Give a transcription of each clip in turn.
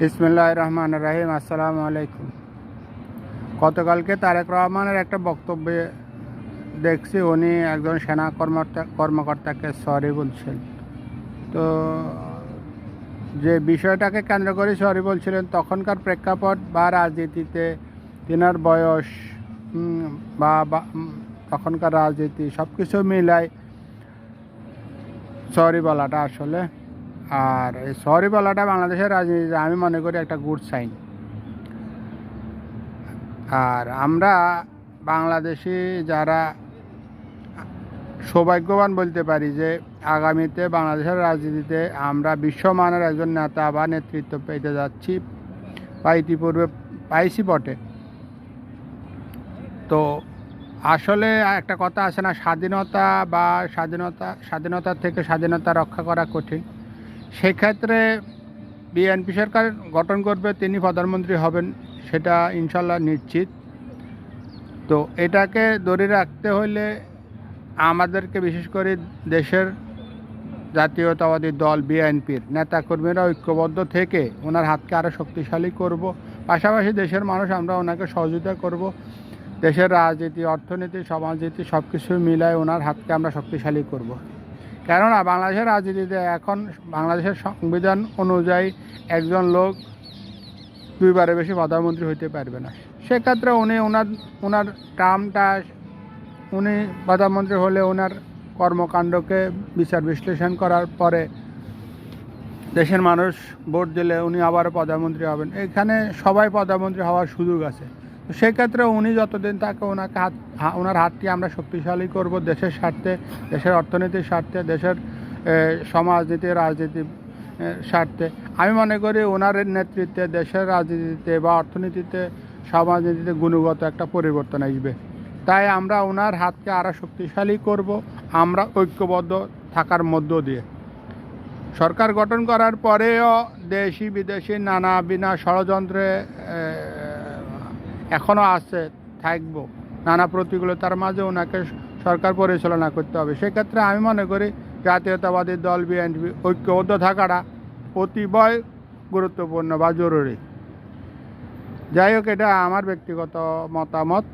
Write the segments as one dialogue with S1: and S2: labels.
S1: বিসমিল্লাহির রহমানির রহিম। আসসালামু আলাইকুম। গতকালকে তারেক রহমানের একটা বক্তব্যে দেখছি উনি একজন সেনা কর্মকর্তাকে সরি বলছেন। তো যে বিষয়টাকে কেন্দ্র করে সরি বলছিলেন তখনকার প্রেক্ষাপট বা রাজনীতিতে তিনার বয়স তখনকার রাজনীতি সব কিছু মিলাই সরি বলাটা আসলে, আর এই সরি বলাটা বাংলাদেশের রাজনীতিতে আমি মনে করি একটা গুড সাইন। আর আমরা বাংলাদেশি যারা সৌভাগ্যবান বলতে পারি যে আগামীতে বাংলাদেশের রাজনীতিতে আমরা বিশ্বমানের একজন নেতা বা নেতৃত্ব পেতে যাচ্ছি বা ইতিপূর্বে পাইছি বটে। তো আসলে একটা কথা আছে না, স্বাধীনতা থেকে স্বাধীনতা রক্ষা করা কঠিন। সেক্ষেত্রে বিএনপি সরকার গঠন করবে, তিনি প্রধানমন্ত্রী হবেন, সেটা ইনশাল্লাহ নিশ্চিত। তো এটাকে ধরে রাখতে হলে আমাদেরকে বিশেষ করে দেশের জাতীয়তাবাদী দল বিএনপির নেতাকর্মীরা ঐক্যবদ্ধ থেকে ওনার হাতকে আরও শক্তিশালী করব। পাশাপাশি দেশের মানুষ আমরা ওনাকে সহযোগিতা করব। দেশের রাজনীতি, অর্থনীতি, সমাজনীতি সব কিছু মিলায় ওনার হাতকে আমরা শক্তিশালী করব। কেননা বাংলাদেশের রাজনীতিতে এখন বাংলাদেশের সংবিধান অনুযায়ী একজন লোক দুইবারের বেশি প্রধানমন্ত্রী হইতে পারবে না। সেক্ষেত্রে ওনার টার্মটা উনি প্রধানমন্ত্রী হলে ওনার কর্মকাণ্ডকে বিচার বিশ্লেষণ করার পরে দেশের মানুষ ভোট দিলে উনি আবার প্রধানমন্ত্রী হবেন। এখানে সবাই প্রধানমন্ত্রী হওয়ার সুযোগ আছে। তো সেক্ষেত্রে উনি যতদিন থাকে ওনার হাতকে আমরা শক্তিশালী করব দেশের স্বার্থে, দেশের অর্থনীতির স্বার্থে, দেশের সমাজনীতি, রাজনীতির স্বার্থে। আমি মনে করি ওনার নেতৃত্বে দেশের রাজনীতিতে বা অর্থনীতিতে, সমাজনীতিতে গুণগত একটা পরিবর্তন আসবে। তাই আমরা ওনার হাতকে আরও শক্তিশালী করব, আমরা ঐক্যবদ্ধ থাকার মধ্য দিয়ে। সরকার গঠন করার পরেও দেশি বিদেশি নানা বিনা ষড়যন্ত্রে এখনও আছে, থাকব। নানা প্রতিকূলতার মাঝে ওনাকে সরকার পরিচালনা করতে হবে। সেক্ষেত্রে আমি মনে করি জাতীয়তাবাদী দল বিএনপি ঐক্যবদ্ধ থাকাটা অতিবয় গুরুত্বপূর্ণ বা জরুরি। যাই হোক, এটা আমার ব্যক্তিগত মতামত,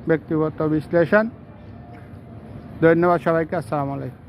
S1: ব্যক্তিগত বিশ্লেষণ। ধন্যবাদ সবাইকে। আসসালামু আলাইকুম।